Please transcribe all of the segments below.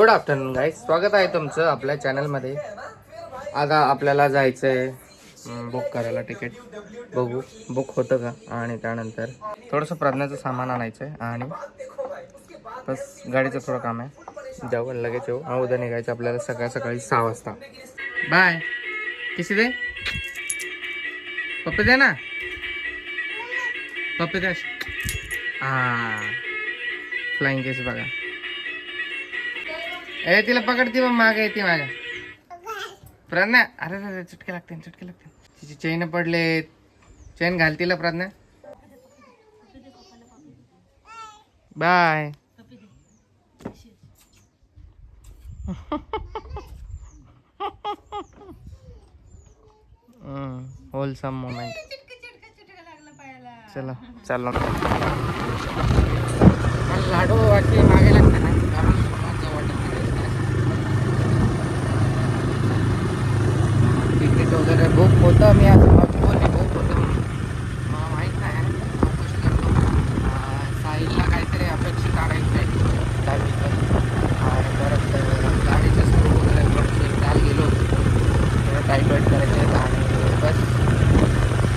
Good afternoon guys, स्वागत आहे तुमचं आपल्या चॅनलमध्ये. आता आपल्याला जायचं आहे बुक करायला तिकीट. बघू बुक होतं का. आणि त्यानंतर थोडंसं प्रज्ञाचं सामान आणायचं आहे आणि बस गाडीचं थोडं काम आहे. जाऊ लगेच येऊ. उद्या निघायचं आपल्याला सकाळी 6 वाजता. बाय. किसी दे पप्पे दे ना, पप्पे दे. हां, फ्लाइंग केस बघा. ए तिला पकडते मग मागे येते माझ्या प्रज्ञा. अरे चटके लागते तिची चेन पडले. चेन घाल तिला प्रज्ञा. बाय. Wholesome moment. चला चाललो. लाडू वाटली मागे लागते ना. तिकीट वगैरे बुक होतं. मी असं बोलले बुक होतं माहीत नाही. साहिलला काहीतरी अपेक्षा काढायचं आहे आणि परत गाडीचं सुरू वगैरे काल गेलो होतो. टाईट वाईट करायचे आहेत आणि बस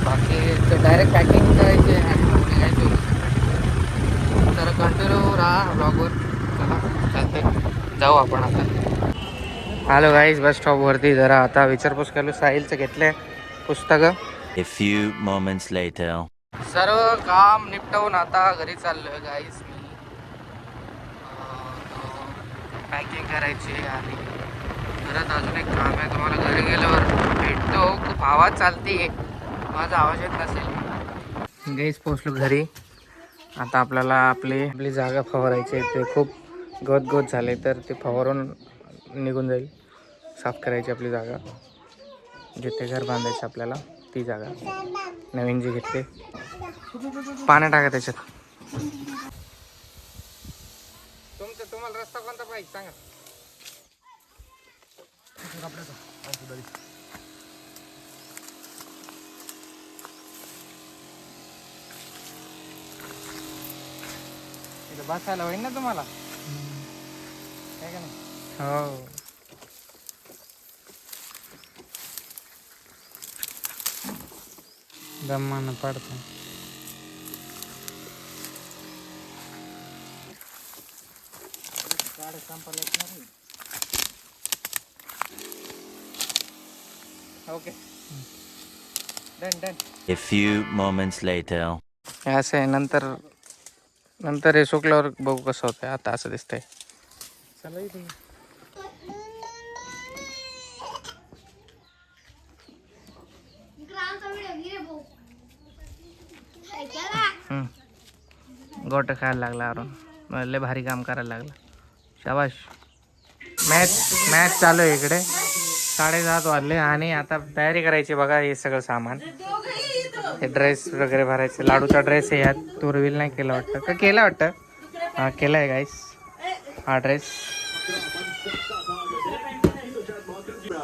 बाकी तर डायरेक्ट पॅकिंग करायची आणि मग निघायचं होतं. तर कंटिन्यू राहा ब्लॉगवर. चला चालते, जाऊ आपण आता. हॅलो गाईज, बस स्टॉपवरती जरा आता विचारपूस केलो. साहिलचं घेतले पुस्तकं. A few moments later. सर्व काम निपटवून आता घरी चाललोय गाईज. मी पॅकिंग करायची आणि घरात अजून एक काम आहे. तुम्हाला घरी गेल्यावर भेटतो. खूप आवाज चालते, माझा आवाज येत नसेल. गाईज पोचलो घरी. आता आपल्याला आपली जागा फवारायची आहे. ते खूप गवत झाले तर ते फवारून निघून जाईल. साफ करायची आपली जागा. जिथे घर बांधायचं आपल्याला ती जागा नवीन जी घेतली. पाणी टाका त्याच्यात. तुम्हाला रस्ता कोणता पाहिजे सांगा. तिथं बसायला होईल ना तुम्हाला, काय का नाही. हो, दमानं पडतं. Okay, done. A few moments later. असं आहे. नंतर हे सुकल्यावर बघू कसं होतंय. आता असं दिसतंय. चला इथे गोट खायला लागला अरुण. लय भारी काम करायला लागला. शाबाश. मॅच चालू आहे इकडे. 7:30 वाजले आणि आता तयारी करायची बघा. हे सगळं सामान, हे ड्रेस वगैरे भरायचे. लाडूचा ड्रेस आहे. यात तो रिव्हील नाही केला वाटतं का, केला वाटतं. हा केला आहे गाईस, हा ड्रेस.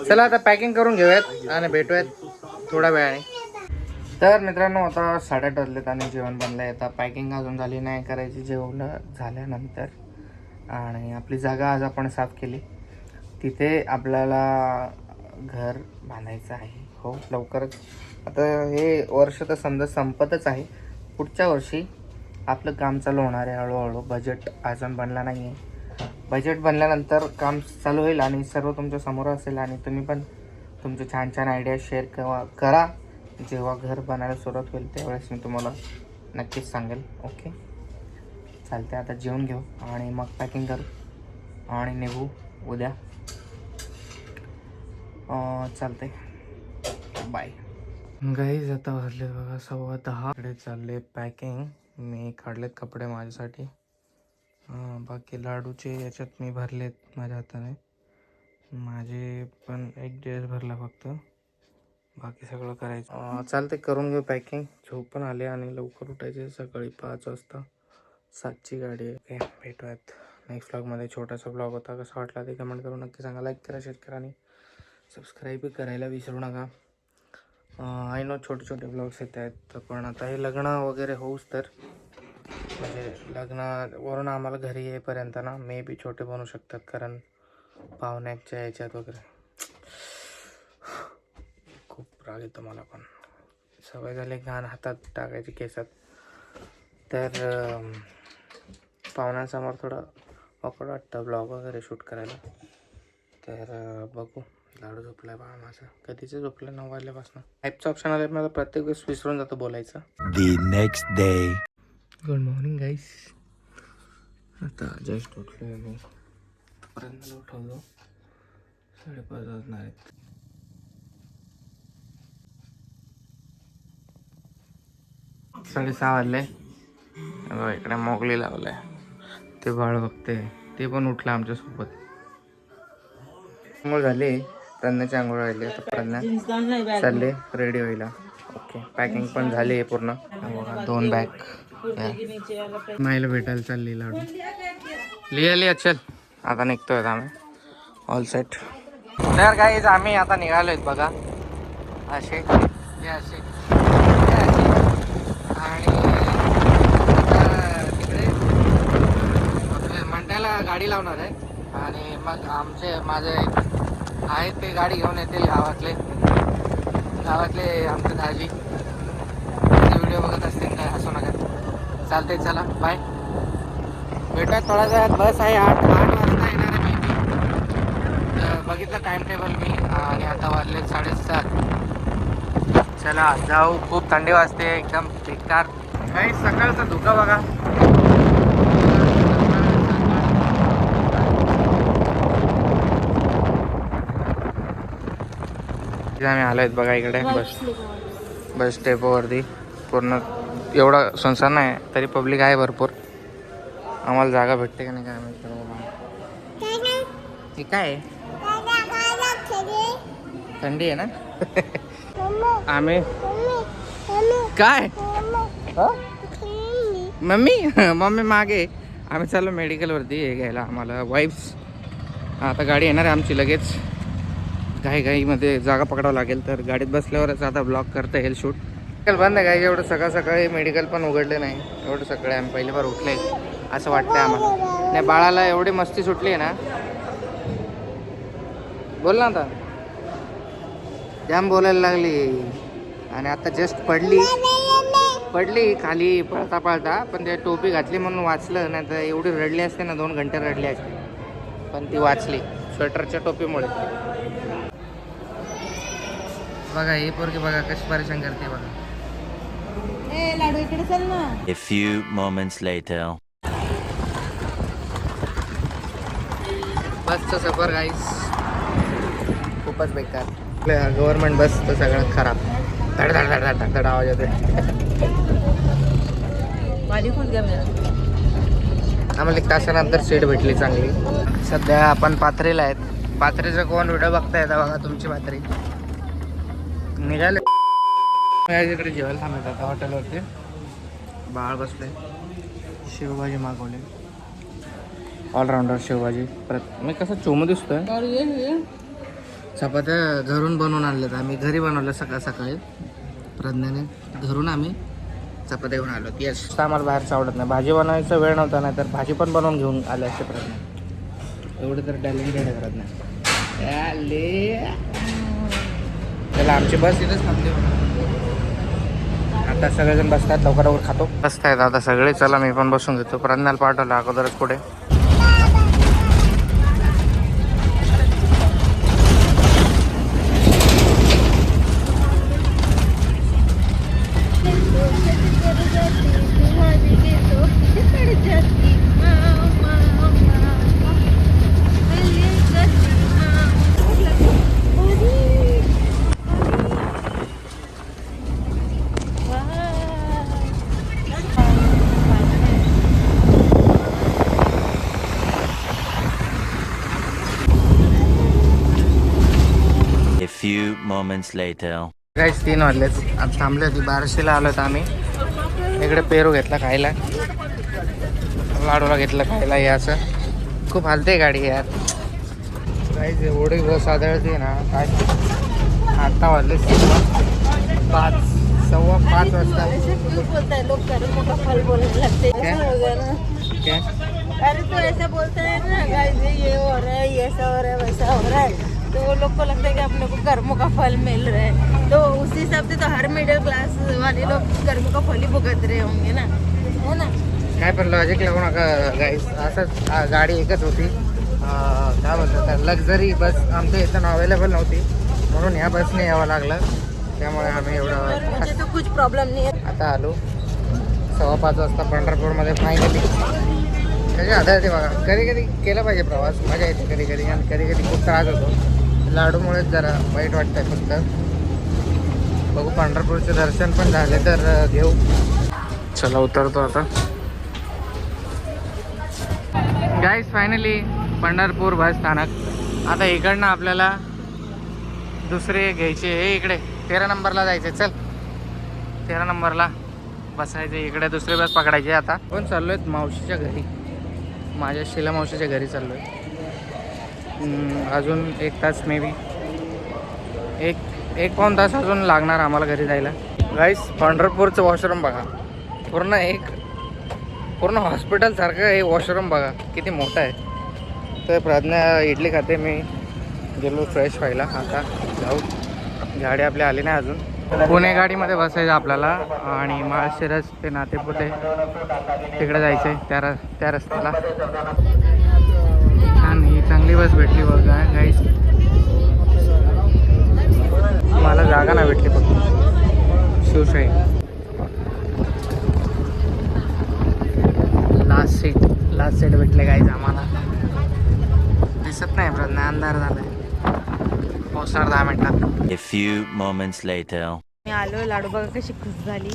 चला आता पॅकिंग करून घेऊयात आणि भेटूयात थोड्या वेळाने. तर मित्रांनो आता 8:30 वाजलेत आणि जेवण बनलं आहे. आता पॅकिंग अजून झाली नाही, करायची जेवण झाल्यानंतर. आणि आपली जागा आज आपण साफ केली. तिथे आपल्याला घर बांधायचं आहे. हो, लवकरच. आता हे वर्ष तर समजा संपतच आहे. पुढच्या वर्षी आपलं काम चालू होणार आहे हळूहळू. बजेट अजून बनला नाही आहे. बजेट बनल्यानंतर काम चालू होईल आणि सर्व तुमच्या समोर असेल. आणि तुम्ही पण तुमचे छान छान आयडिया शेअर करा. जेव्हा घर बनायला सुरुवात होईल त्यावेळेस मी तुम्हाला नक्कीच सांगेल. ओके, चालते. आता जेवण घेऊ आणि मग पॅकिंग करू आणि निघू उद्या. चालते, बाय. गाईज आता वाजले बघा 10:15. इकडे चालले पॅकिंग. मी काढलेत कपडे माझ्यासाठी. बाकी लाडूचे याच्यात मी भरलेत माझ्या हाताने. माझे पण एक ड्रेस भरला फक्त. बाकी सगळं करायचं. चालते, करून घेऊ पॅकिंग. झोप पण आले आणि लवकर उठायचे. सकाळी 5 वाजता 7ची गाडी आहे. ओके, भेटूयात नेक्स्ट व्लॉगमध्ये. छोटासा व्लॉग होता. कसा वाटला ते कमेंट करून नक्की सांगा. लाईक करा, शेअर करा आणि सबस्क्राईब करायला विसरू नका. आय नो छोटे व्लॉग्स येत आहेत, पण आता हे लग्न वगैरे होऊच तर म्हणजे लग्नावरून आम्हाला घरी येईपर्यंत ना मे बी छोटे बनवू शकतात, कारण पाहुण्याच्या याच्यात वगैरे खूप राग येतो मला. पण सवय झाली घाण हातात टाकायची केसात, तर पाहुण्यांसमोर थोडं ऑकवर्ड वाटतं ब्लॉग वगैरे शूट करायला. तर बघू. लाडू झोपलाय बा माझा, कधीच झोपलं 9 वाजल्यापासून. ॲपचं ऑप्शन आलं मला प्रत्येक वेळेस विसरून जातो बोलायचं. The next day. Good morning guys. आता जस्ट उठलो मी, पर्यंत उठवतो. 5:30 वाजणार आहेत. साडेसहा वाजले. इकडे मोगली लावलाय, ते बाळ बघते. ते पण उठलं आमच्यासोबत. आंघोळ झाली, प्रज्ञाची आंघोळ राहिली. आता प्रज्ञा चालले रेडी व्हायला. ओके, पॅकिंग पण झाली आहे पूर्ण. 2 बॅग माईला भेटायला चालली लाडू. लिहा चल. आता निघतोय आम्ही, ऑल सेट. तर गाईज आम्ही आता निघालो आहेत बघा, असे असे. आणि तिकडे आपल्या मंड्याला गाडी लावणार आहे. आणि मग माझे आहेत ते गाडी घेऊन येतील गावातले आमचे दाजी. व्हिडिओ बघत असतील काय, हसू नका. चालते, चला बाय. भेटूयात थोड्या वेळात. बस आहे 8 वाजता येणार आहे मी. बघितलं टाइम टेबल मी, आणि आता वाजले 7:30. चला जाऊ. खूप थंडी वाजते, एकदम बेकार. काही सकाळचा धुका बघा. आम्ही आलो आहेत बघा इकडे बस स्टेपवरती. पूर्ण एवढा संसार नाही, तरी पब्लिक आहे भरपूर. आम्हाला जागा भेटते का नाही काय माहिती. हे काय आहे? थंडी आहे ना. आम्ही काय मम्मी मागे. आम्ही चाललो मेडिकलवरती हे घ्यायला आम्हाला वाईप्स. आता गाडी येणार आहे आमची लगेच. घाईमध्ये जागा पकडावं लागेल, तर गाडीत बसल्यावरच आता ब्लॉग करता येईल शूट. मेडिकल बंद आहे काय? एवढं सकाळी मेडिकल पण उघडले नाही. एवढं सकाळी आम्ही पहिली बार उठले असं वाटतंय आम्हाला. नाही, बाळाला एवढी मस्ती सुटली आहे ना. बोल ना आता. जाम बोलायला लागली. आणि आता जस्ट पडली खाली पळता. पण ते टोपी घातली म्हणून वाचलं, नाही तर एवढी रडली असते ना, 2 घंटे रडली असते. पण ती वाचली स्वेटरच्या टोपीमुळे. बघा ही पोरगी बघा कशी परेशान करते बघा. लाडू इकडे चल ना. A few moments later. बसचं सफर गाईस खूपच बेकार. गव्हर्नमेंट बस तर सगळ्यात खराब. धड आवाज येते. आम्हाला 1 तासानंतर सीट भेटली चांगली. सध्या आपण पाथरीला आहेत. पाथरीचा कोण व्हिडिओ बघताय बघा, तुमची पाथरी निघाले. इकडे जेवायला थांबत आता हॉटेलवरती. बाळ बसले. शेवभाजी मागवली, ऑलराऊंडर शेवभाजी. मी कसं चोमू दिसतोय. चपात्या घरून बनवून आणल्यात. आम्ही घरी बनवलं सकाळी. प्रज्ञाने घरून आम्ही चपात्या घेऊन आलो. येस, आम्हाला बाहेरचं आवडत नाही. भाजी बनवायचा वेळ नव्हता, नाही तर भाजी पण बनवून घेऊन आले असते प्रज्ञा. एवढं तर टॅलेंटेड आहे प्रज्ञा. त्याला आमची बस इथेच थांबते. आता सगळेजण बसतात, लवकर खातो. बसतायत आता सगळे. चला मी पण बसून घेतो. प्रज्ञाला पाठवलं अगोदरच पुढे. Few moments later. गाईस 3 वाजलेत. आता थांबले होती. बारशीला आलो तर आम्ही. इकडे पेरू घेतला खायला, लाडूला घेतलं खायला. हे असं खूप हालते गाडी यार. गाईस एवढी बस आदळते ना काय. आता वाजले 5 5:15 वाजता. ऐसे क्यों बोलता है लोग कर्मों का फल बोलने लगते हैं, क्या? ऐसा होगा ना. क्या अरे तो ऐसा बोलते हैं ना गाइस, ये हो रहा है, ये ऐसा हो रहा है, वैसा हो रहा है, तो वो लोग को लगता है कि अपने को कर्मों का फल मिल रहा है. तो उसी हिसाब से तो हर मिडिल क्लास वाले लोग कर्मों का फल ही भुगत रहे होंगे ना, है ना. काय पण लॉजिक लागू नका गाईस. असंच गाडी एकच होती, काय बोलतात लक्झरी बस आमच्या इथं अवेलेबल नव्हती, म्हणून ह्या बसने यावं लागलं. त्यामुळे आम्ही और एवढं मुझे तो कुछ प्रॉब्लम नहीं है. आता आलो 5:15 वाजता पंढरपूरमध्ये फायनली. त्याची आता येते बघा. कधी कधी केला पाहिजे प्रवास, मजा येते कधी कधी, आणि कधी कधी खूप त्रास होतो. लाडूमुळेच जरा वाईट वाटतंय फक्त. बघू पंढरपूरचे दर्शन पण झाले तर घेऊ. चला उतरतो आता. गाईस फायनली पंढरपूर बस स्थानक. आता इकडनं आपल्याला दुसरे घ्यायचे. हे इकडे 13 नंबरला जायचे. चल 13 नंबरला बसायचे. इकडे दुसरी बस पकडायची. आता पण चाललो आहेत मावशीच्या घरी. माझ्या शिला मावशीच्या घरी चाललो आहे. अजून 1 तास मे बी, एक पाऊण तास अजून लागणार आम्हाला घरी जायला. गाईस पंढरपूरचं वॉशरूम बघा. पूर्ण हॉस्पिटलसारखं हे वॉशरूम बघा, किती मोठं आहे. तर प्रज्ञा इडली खाते, मी गेलो फ्रेश व्हायला. आता जाऊ. गाडी आपली आली नाही अजून. पुणे गाडीमध्ये बसायचं आपल्याला आणि माळशिरस ते नातेपुते तिकडे जायचं आहे त्या रस्त्याला. आणि चांगली बस भेटली बघा गाईस. मला जागा नाही भेटली फक्त शिवशाही. लास्ट सीट भेटले गाईज आम्हाला. दिसत नाही प्रज्ञा, अंधार झालाय. पोहोचणार 10 मिनिटात. A few moments later. मैं आलो. लाडू बघा कशी खुश झाली.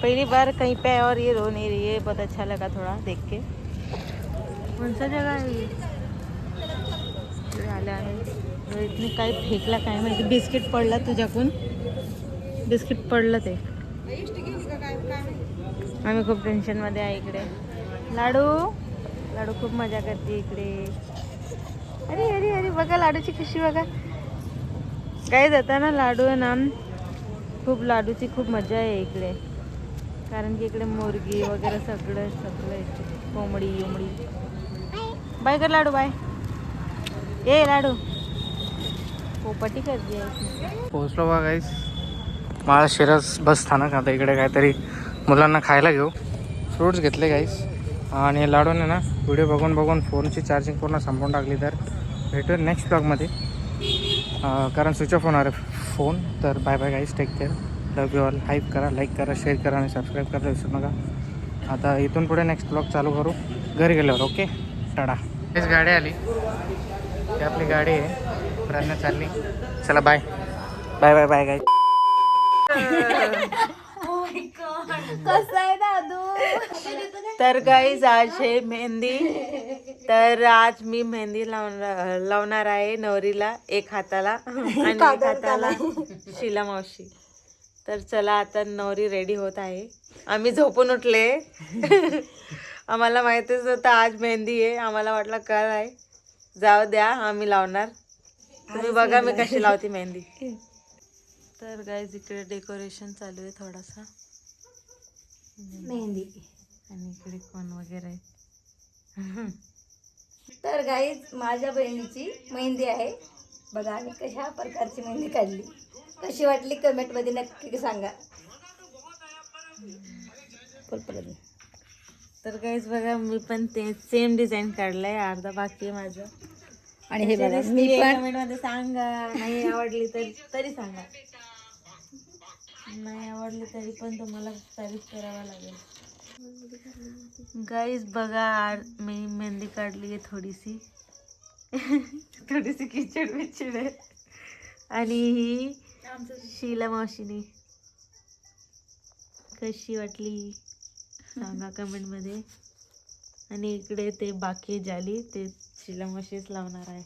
पहली बार कहीं पे और ये रो नहीं रही है. बहुत अच्छा लगा थोड़ा देख के. कौन सा जगह है ये? आल्या आहे. इतने काय फेकला काय माहिती. बिस्किट पडला तुझ्याकून. बिस्किट पडलं ते. आम्ही खूप टेन्शनमध्ये आहे इकडे. लाडू खूप मजा करते इकडे. अरे अरे अरे बघा लाडूची खुशी बघा. काय जाता ना लाडू आहे ना, खूप लाडूची खूप मजा आहे इकडे. कारण की इकडे मुर्गी वगैरे सगळं येते. कोंबडी उमडी. बाय कर लाडू, बाय. ए लाडू पोपटी करते. पोहोचलो बघा गाईस माळशिरस बस स्थानक. आता इकडे काहीतरी मुलांना खायला घेऊ. फ्रूट्स घेतले गाईस. आणि लाडूने ना व्हिडिओ बघून फोनची चार्जिंग पूर्ण संपवून टाकली. तर भेटूया नेक्स्ट ब्लॉगमध्ये, कारण स्विच ऑफ होणार आहे फोन. तर bye bye guys, take care, love you all. Hype करा, लाईक करा, शेअर करा आणि सबस्क्राईब करायला विसरू नका. आता इथून पुढे नेक्स्ट ब्लॉग चालू करू घरी गेल्यावर. ओके टाटा. हेच गाडी आली, ही आपली गाडी आहे. प्रज्ञा चालली. चला बाय बाय बाय बाय गाईस. कसं आहे दादू. तर गाईज आज आहे मेहंदी. तर आज मी मेहंदी लावणार आहे नवरीला, एक हाताला आणि एक हाताला शिला मावशी. तर चला आता नवरी रेडी होत आहे. आम्ही झोपून उठले. आम्हाला माहितीच होतं आज मेहंदी आहे. आम्हाला वाटलं काय जाऊ द्या आम्ही लावणार. तुम्ही बघा मी कशी लावते मेहंदी. तर गाईज इकडे डेकोरेशन चालू आहे थोडासा मेहंदी. आणि इकडे कोण वगैरे. तर गाईज माझ्या बहिणीची मेहंदी आहे बघा. आम्ही कशा प्रकारची मेहंदी काढली, कशी वाटली कमेंटमध्ये नक्की सांगा. तर गाईज बघा मी पण ते सेम डिझाईन काढलंय. अर्धा बाकी आहे माझं. आणि हे बघा मी पण कमेंटमध्ये सांगा. नाही आवडली तरी सांगा. नाही आवडली तरी पण तुम्हाला तारीफ करावा लागेल. गाईज बघा मी मेहंदी काढली आहे थोडीशी. किचड बिचड आहे. आणि ही शिला मावशीने. कशी वाटली सांगा कमेंटमध्ये. आणि इकडे ते बाकी जाली ते शिला मावशीच लावणार आहे.